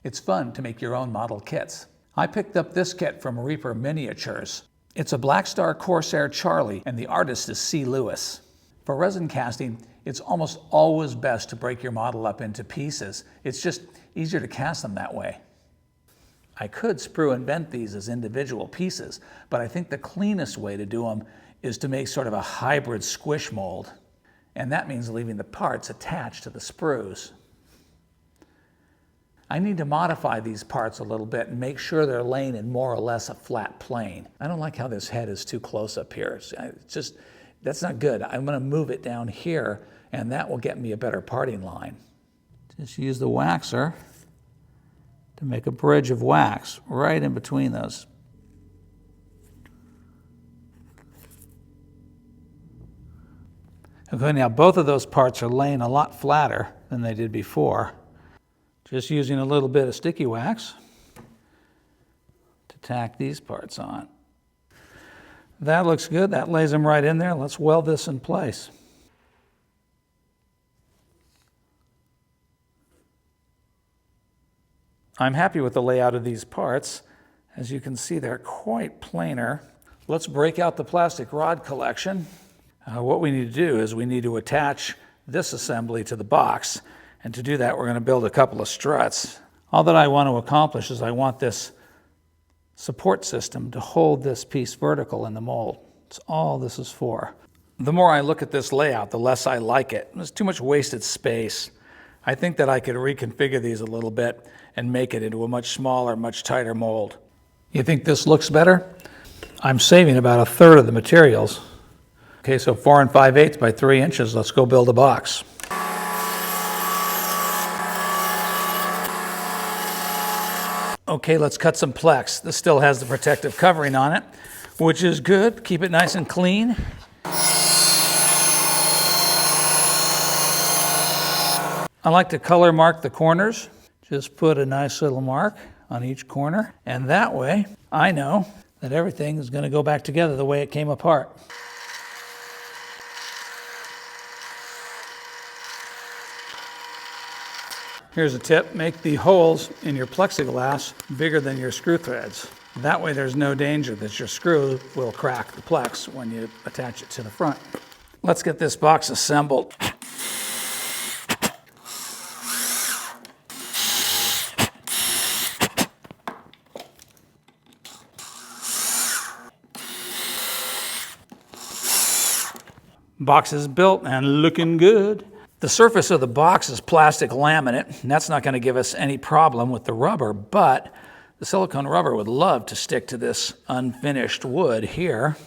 It's fun to make your own model kits. I picked up this kit from Reaper Miniatures. It's a Black Star Corsair Charlie, and the artist is C. Lewis. For resin casting, it's almost always best to break your model up into pieces. It's just easier to cast them that way. I could sprue and bend these as individual pieces, but I think the cleanest way to do them is to make sort of a hybrid squish mold. And that means leaving the parts attached to the sprues. I need to modify these parts a little bit and make sure they're laying in more or less a flat plane. I don't like how this head is too close up here. It's just, that's not good. I'm going to move it down here, and that will get me a better parting line. Just use the waxer to make a bridge of wax right in between those. Okay, now both of those parts are laying a lot flatter than they did before. Just using a little bit of sticky wax to tack these parts on. That looks good. That lays them right in there. Let's weld this in place. I'm happy with the layout of these parts. As you can see, they're quite planar. Let's break out the plastic rod collection. What we need to do is we need to attach this assembly to the box. And to do that, we're going to build a couple of struts. All that I want to accomplish is I want this support system to hold this piece vertical in the mold. That's all this is for. The more I look at this layout, the less I like it. There's too much wasted space. I think that I could reconfigure these a little bit and make it into a much smaller, much tighter mold. You think this looks better? I'm saving about 1/3 of the materials. Okay, so 4 5/8 by 3 inches. Let's go build a box. Okay, let's cut some plex. This still has the protective covering on it, which is good. Keep it nice and clean. I like to color mark the corners. Just put a nice little mark on each corner, and that way I know that everything is going to go back together the way it came apart. Here's a tip: make the holes in your plexiglass bigger than your screw threads. That way there's no danger that your screw will crack the plex when you attach it to the front. Let's get this box assembled. Box is built and looking good. The surface of the box is plastic laminate, and that's not going to give us any problem with the rubber, but the silicone rubber would love to stick to this unfinished wood here.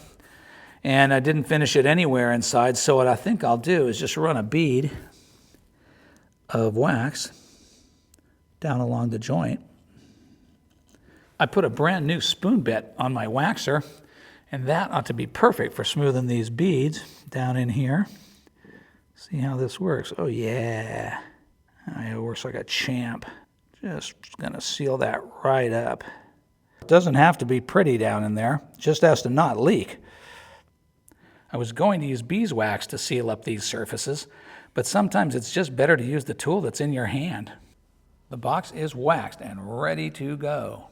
And I didn't finish it anywhere inside, so what I think I'll do is just run a bead of wax down along the joint. I put a brand new spoon bit on my waxer, and that ought to be perfect for smoothing these beads down in here. See how this works? Oh yeah, it works like a champ. Just gonna seal that right up. It doesn't have to be pretty down in there, it just has to not leak. I was going to use beeswax to seal up these surfaces, but sometimes it's just better to use the tool that's in your hand. The box is waxed and ready to go.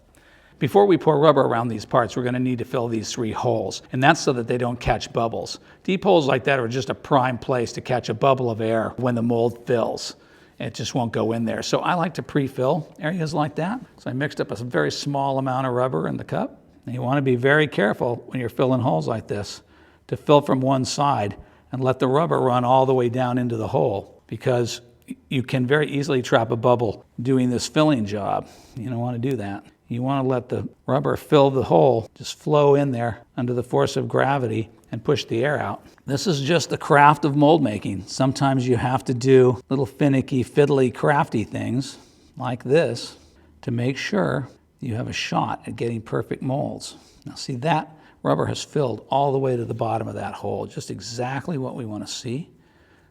Before we pour rubber around these parts, we're going to need to fill these 3 holes, and that's so that they don't catch bubbles. Deep holes like that are just a prime place to catch a bubble of air when the mold fills. It just won't go in there. So I like to pre-fill areas like that. So I mixed up a very small amount of rubber in the cup. And you want to be very careful when you're filling holes like this to fill from one side and let the rubber run all the way down into the hole, because you can very easily trap a bubble doing this filling job. You don't want to do that. You want to let the rubber fill the hole, just flow in there under the force of gravity and push the air out. This is just the craft of mold making. Sometimes you have to do little finicky, fiddly, crafty things like this to make sure you have a shot at getting perfect molds. Now see, that rubber has filled all the way to the bottom of that hole, just exactly what we want to see.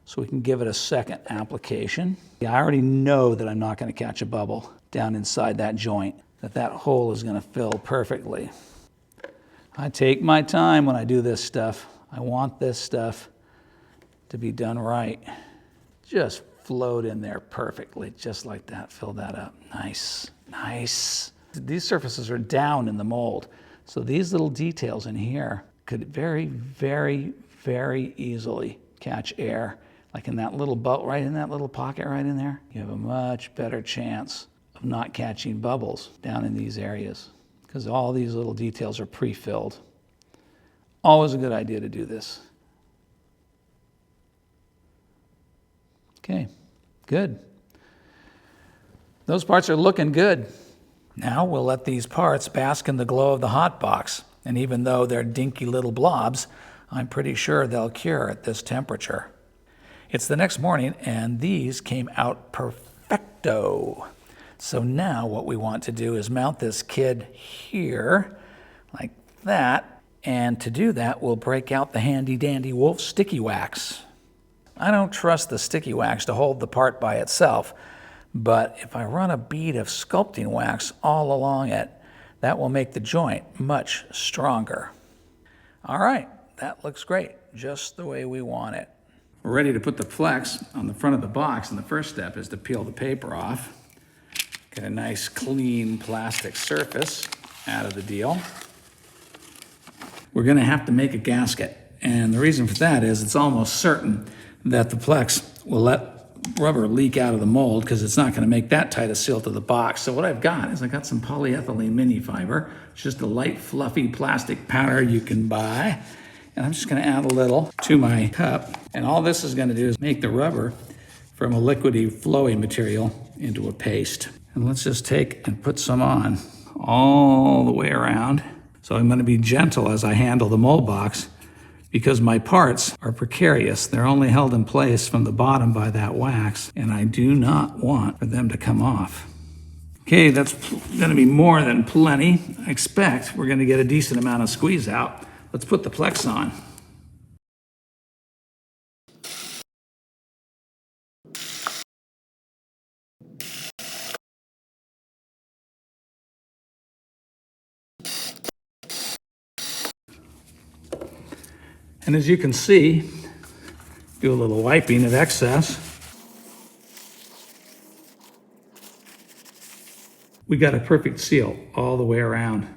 So we can give it a second application. I already know that I'm not going to catch a bubble down inside that joint, that hole is going to fill perfectly. I take my time when I do this stuff. I want this stuff to be done right. Just float in there perfectly, just like that. Fill that up. Nice, Nice. These surfaces are down in the mold, so these little details in here could very, very, very easily catch air. Like in that little right in that little pocket right in there, you have a much better chance of not catching bubbles down in these areas because all these little details are pre-filled. Always a good idea to do this. Okay, good. Those parts are looking good. Now we'll let these parts bask in the glow of the hot box. And even though they're dinky little blobs, I'm pretty sure they'll cure at this temperature. It's the next morning and these came out perfecto. So now what we want to do is mount this kid here like that. And to do that, we'll break out the handy dandy Wolf sticky wax. I don't trust the sticky wax to hold the part by itself, but if I run a bead of sculpting wax all along it, that will make the joint much stronger. All right, that looks great, just the way we want it. We're ready to put the flex on the front of the box, and the first step is to peel the paper off. Get a nice clean plastic surface out of the deal. We're gonna have to make a gasket, and the reason for that is it's almost certain that the Plex will let rubber leak out of the mold because it's not going to make that tight a seal to the box. So what I've got is I got some polyethylene mini fiber. It's just a light, fluffy plastic powder you can buy. And I'm just going to add a little to my cup. And all this is going to do is make the rubber from a liquidy, flowy material into a paste. And let's just take and put some on all the way around. So I'm going to be gentle as I handle the mold box, because my parts are precarious. They're only held in place from the bottom by that wax, and I do not want for them to come off. Okay, that's gonna be more than plenty. I expect we're gonna get a decent amount of squeeze out. Let's put the Plex on. And as you can see, do a little wiping of excess. We got a perfect seal all the way around.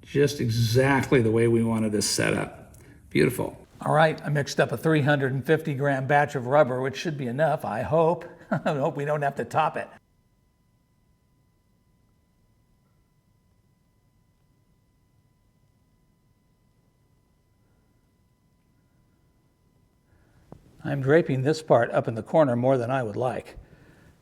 Just exactly the way we wanted this set up. Beautiful. All right, I mixed up a 350 gram batch of rubber, which should be enough, I hope. I hope we don't have to top it. I'm draping this part up in the corner more than I would like.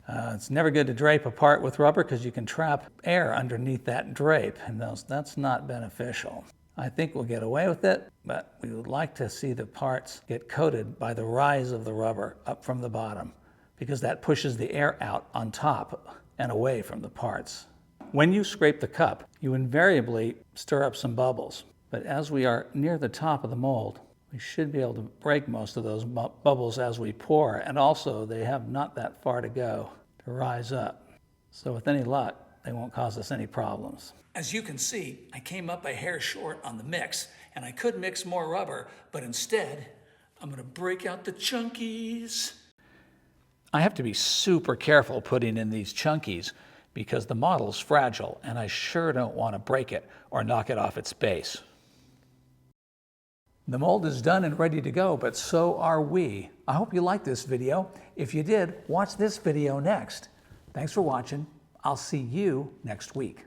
It's never good to drape a part with rubber because you can trap air underneath that drape, and that's not beneficial. I think we'll get away with it, but we would like to see the parts get coated by the rise of the rubber up from the bottom, because that pushes the air out on top and away from the parts. When you scrape the cup, you invariably stir up some bubbles, but as we are near the top of the mold, we should be able to break most of those bubbles as we pour, and also they have not that far to go to rise up. So with any luck, they won't cause us any problems. As you can see, I came up a hair short on the mix, and I could mix more rubber, but instead, I'm gonna break out the chunkies. I have to be super careful putting in these chunkies because the model's fragile, and I sure don't want to break it or knock it off its base. The mold is done and ready to go, but so are we. I hope you liked this video. If you did, watch this video next. Thanks for watching. I'll see you next week.